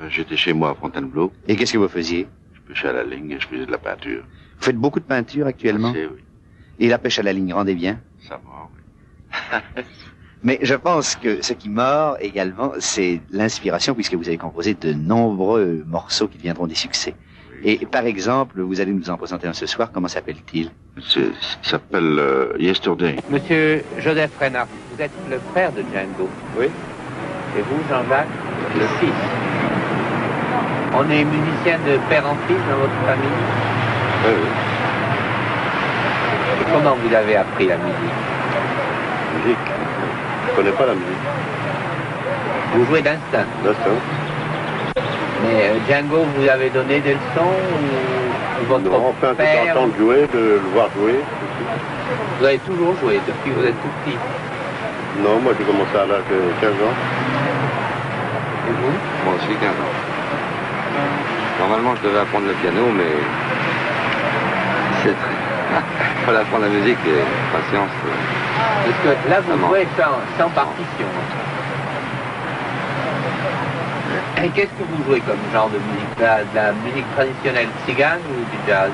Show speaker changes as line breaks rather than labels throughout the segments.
J'étais chez moi à Fontainebleau.
Et qu'est-ce que vous faisiez?
Je pêchais à la ligne et je faisais de la peinture.
Vous faites beaucoup de peinture actuellement?
Assez, oui.
Et la pêche à la ligne rendait bien?
Ça mord, oui.
Mais je pense que ce qui mord également, c'est l'inspiration, puisque vous avez composé de nombreux morceaux qui deviendront des succès. Et par exemple, vous allez nous en présenter un ce soir, comment s'appelle-t-il?
Ça s'appelle Yesterday.
Monsieur Joseph Reinhardt, vous êtes le frère de Django.
Oui.
Et vous, Jean-Jacques, le fils. On est musicien de père en fils dans votre famille.
Oui, oui.
Et comment vous avez appris la musique?
Musique. Je connais pas la musique.
Vous jouez d'instinct.
D'instinct.
Mais Django, vous avez donné des leçons ou votre
Non, enfin,
père?
c'est entendre jouer, de le voir jouer.
Vous avez toujours joué depuis que vous êtes tout petit.
Non, moi j'ai commencé à l'âge de 15 ans.
Et vous?
Moi aussi 15 ans. Normalement, je devais apprendre le piano, mais c'est il faut apprendre la musique et patience.
Parce que là, vous jouez sans partition. Et qu'est-ce que vous jouez comme genre de musique? De la musique traditionnelle tzigane ou du jazz?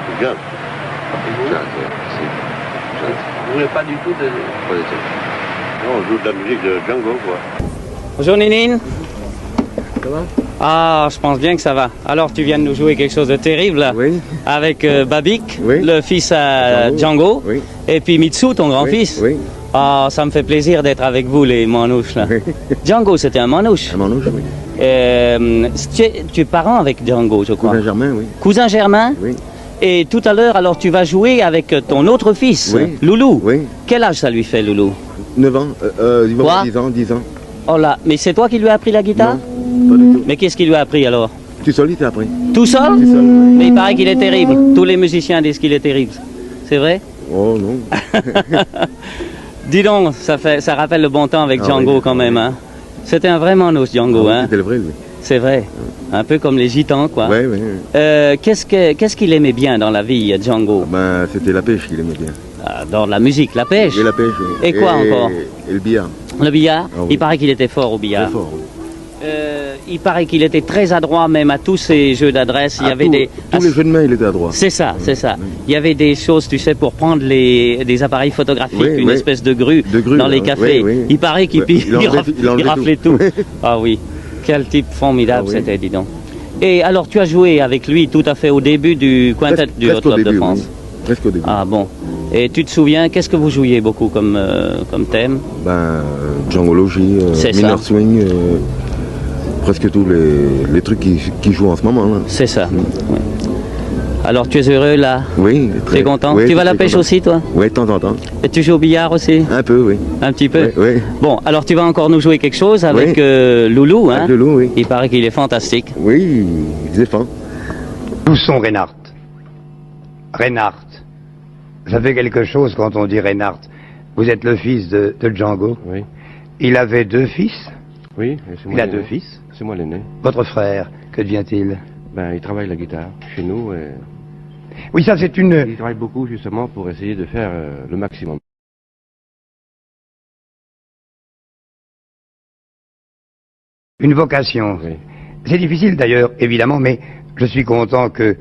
Du jazz.
Et vous?
Jazz, si. Jazz.
Vous jouez pas du tout de...
Pas du tout.
Non, on joue de la musique de Django, quoi.
Bonjour Nénine.
Ça va?
Ah, je pense bien que ça va. Alors, tu viens de nous jouer quelque chose de terrible, là.
Oui.
Avec Babik,
Oui.
le fils à Django.
Oui.
Et puis Mitsu, ton grand-fils.
Oui.
Ah, ça me fait plaisir d'être avec vous, les manouches, là.
Oui.
Django, c'était un manouche.
Un manouche, oui.
Tu es parent avec Django, je crois.
Cousin Germain, oui.
Cousin Germain.
Oui.
Et tout à l'heure, alors, tu vas jouer avec ton autre fils,
Oui.
Loulou.
Oui.
Quel âge ça lui fait, Loulou?
9 ans.
Quoi?
10 ans, 10 ans.
Oh là, mais c'est toi qui lui as appris la guitare?
Non, pas du tout.
Mais qu'est-ce qu'il lui a appris, alors?
Tu seul, il t'a appris.
Tout seul?
Tout seul, oui.
Mais il paraît qu'il est terrible. Tous les musiciens disent qu'il est terrible. C'est vrai?
Oh non.
Dis donc, ça rappelle le bon temps avec
Ah
Django
oui.
quand même, hein. C'était un vrai manouche, Django, hein.
C'était le vrai, lui.
C'est vrai. Un peu comme les gitans, quoi.
Oui, oui.
Qu'est-ce qu'il aimait bien dans la vie, Django?
Ben, c'était la pêche qu'il aimait bien.
Dans la musique, la pêche.
Et la pêche, oui.
Et quoi encore?
Et le billard.
Le billard?
Ah oui.
Il paraît qu'il était fort au billard.
Très fort, oui.
Il paraît qu'il était très adroit même à tous ces jeux d'adresse. Il y avait
Tous les jeux de main, il était à droite.
C'est ça, c'est ça. Il y avait des choses, tu sais, pour prendre des appareils photographiques,
Oui,
une
oui.
espèce de grue dans les
hein.
cafés.
Oui, oui.
Il paraît qu'il
Ouais. Il enlevait
raflait tout. Ah oui, quel type formidable
Ah oui.
c'était, dis donc. Et alors, tu as joué avec lui tout à fait au début du quintet du Hot
Presque au
Club de
début,
France.
oui. Presque au début.
Ah bon. Et tu te souviens, qu'est-ce que vous jouiez beaucoup comme thème?
Ben, Django Logie,
C'est
Minor
ça.
Swing, presque tous les trucs qui jouent en ce moment, là.
C'est ça. Ouais. Alors, tu es heureux là?
Oui,
Tu es content?
oui,
Tu vas à la
très
pêche
content.
aussi, toi?
Oui, de temps en temps.
Et tu joues au billard aussi?
Un peu, oui.
Un petit peu?
Oui, oui.
Bon, alors tu vas encore nous jouer quelque chose avec Loulou, hein?
Avec le loup, oui.
Il paraît qu'il est fantastique.
Oui, il défend.
Où sont Reinhardt? Reinhardt. Ça fait quelque chose quand on dit Reinhardt. Vous êtes le fils de Django.
Oui,
Il avait deux fils.
oui. et c'est moi
Il a
l'aîné.
deux fils.
C'est moi l'aîné.
Votre frère, que devient-il?
Ben, il travaille la guitare chez nous et
Oui, ça c'est
il
une...
travaille beaucoup justement pour essayer de faire le maximum.
Une vocation.
Oui.
C'est difficile d'ailleurs, évidemment, mais je suis content que,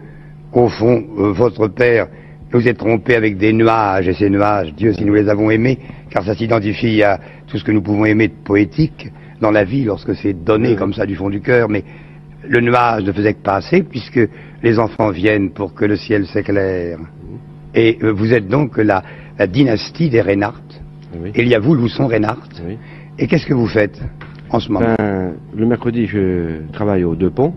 au fond, votre père nous ait trompés avec des nuages, et ces nuages, Dieu si nous les avons aimés, car ça s'identifie à tout ce que nous pouvons aimer de poétique dans la vie lorsque c'est donné comme ça du fond du cœur, mais le nuage ne faisait que passer puisque les enfants viennent pour que le ciel s'éclaire. Et vous êtes donc la dynastie des Reinhardt.
Oui.
Il y a vous, Lousson Reinhardt.
Oui.
Et qu'est-ce que vous faites en ce moment?
Ben, le mercredi, je travaille aux Deux Ponts.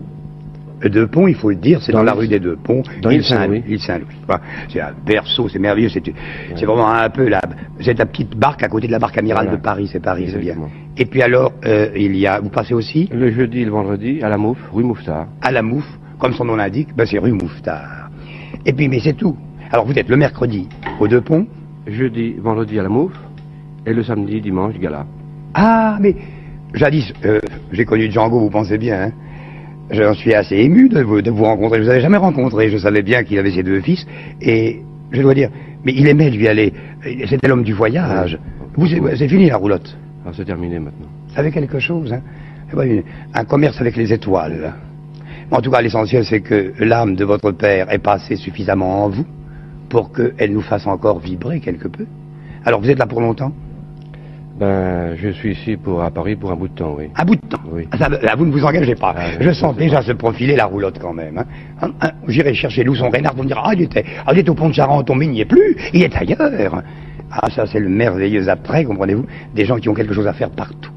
Deux Ponts, il faut le dire, c'est dans la
l'île-
rue des Deux Ponts,
dans
l'île
l'île Saint-Louis.
L'île Saint-Louis. Voilà. C'est un berceau, c'est merveilleux, c'est vraiment un peu c'est la petite barque à côté de la barque amirale
Voilà.
de Paris, c'est Paris, c'est bien.
Exactement.
Et puis alors, il y a, vous passez aussi
Le jeudi et le vendredi, à la Mouffe, rue Mouffetard.
à la Mouffe, comme son nom l'indique, ben c'est rue Mouffetard. Et puis, mais c'est tout. Alors vous êtes le mercredi aux Deux Ponts.
Jeudi, vendredi à la Mouffe, et le samedi, dimanche, gala.
Ah, mais jadis, j'ai connu Django, vous pensez bien, hein. J'en suis assez ému de vous rencontrer. Je vous avais jamais rencontré. Je savais bien qu'il avait ses deux fils. Et je dois dire, mais il aimait lui aller. C'était l'homme du voyage. Vous, c'est fini la roulotte.
Alors c'est terminé maintenant.
Vous savez quelque chose, hein. un commerce avec les étoiles. En tout cas, l'essentiel, c'est que l'âme de votre père est passée suffisamment en vous pour qu'elle nous fasse encore vibrer quelque peu. Alors, vous êtes là pour longtemps?
Ben, je suis ici à Paris pour un bout de temps, oui.
Un bout de temps?
Oui.
Ah, ça, là, vous ne vous engagez pas. Je sens déjà
pas.
se profiler la roulotte quand même. J'irai chercher d'où son Reynard, vous me direz, il était au pont de Charente, mais il n'y est plus, il est ailleurs. Ah, ça, c'est le merveilleux après, comprenez-vous, des gens qui ont quelque chose à faire partout.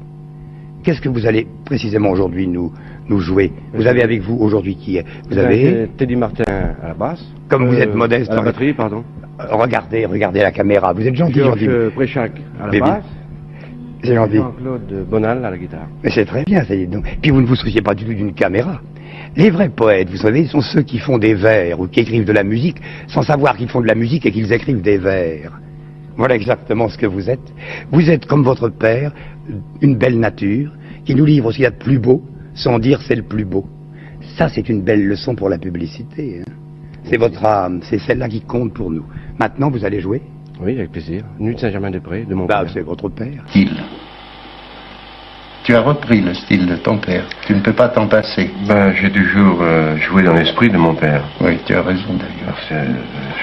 Qu'est-ce que vous allez précisément aujourd'hui nous jouer? Vous avez avec vous aujourd'hui qui est? Vous avez
Teddy Martin à la basse.
Comme vous êtes modeste.
À la batterie, pardon.
Regardez la caméra. Vous êtes gentil, gentil.
Georges Préchac à la basse.
C'est gentil.
Jean-Claude Bonal à la guitare.
Mais c'est très bien, ça dit donc. Puis vous ne vous souciez pas du tout d'une caméra. Les vrais poètes, vous savez, sont ceux qui font des vers ou qui écrivent de la musique sans savoir qu'ils font de la musique et qu'ils écrivent des vers. Voilà exactement ce que vous êtes. Vous êtes comme votre père, une belle nature, qui nous livre ce qu'il y a de plus beau, sans dire c'est le plus beau. Ça, c'est une belle leçon pour la publicité. Hein. C'est votre âme, c'est celle-là qui compte pour nous. Maintenant, vous allez jouer?
Oui, avec plaisir. Nuit de Saint-Germain-des-Prés, de mon père.
C'est votre père.
Tu as repris le style de ton père. Tu ne peux pas t'en passer.
Ben, j'ai toujours joué dans l'esprit de mon père.
Oui, tu as raison d'ailleurs.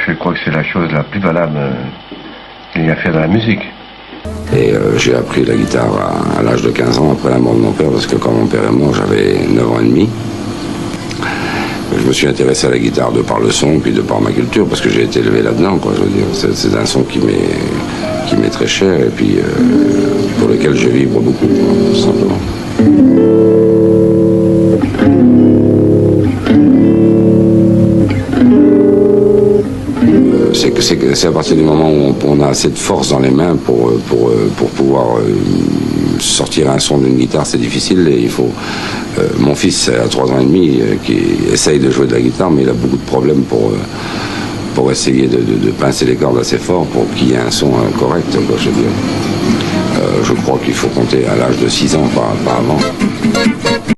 Je crois que c'est la chose la plus valable qu'il y a à faire dans la musique.
Et j'ai appris la guitare à l'âge de 15 ans après la mort de mon père, parce que quand mon père est mort, j'avais 9 ans et demi. Je me suis intéressé à la guitare de par le son, puis de par ma culture, parce que j'ai été élevé là-dedans, quoi. Je veux dire, c'est un son qui m'est très cher, et puis pour lequel je vibre beaucoup, quoi, tout simplement. C'est à partir du moment où on a assez de force dans les mains pour pouvoir sortir un son d'une guitare, c'est difficile, et il faut... mon fils a 3 ans et demi qui essaye de jouer de la guitare, mais il a beaucoup de problèmes pour essayer de pincer les cordes assez fort pour qu'il y ait un son correct, quoi, je veux dire. Je crois qu'il faut compter à l'âge de 6 ans, pas avant.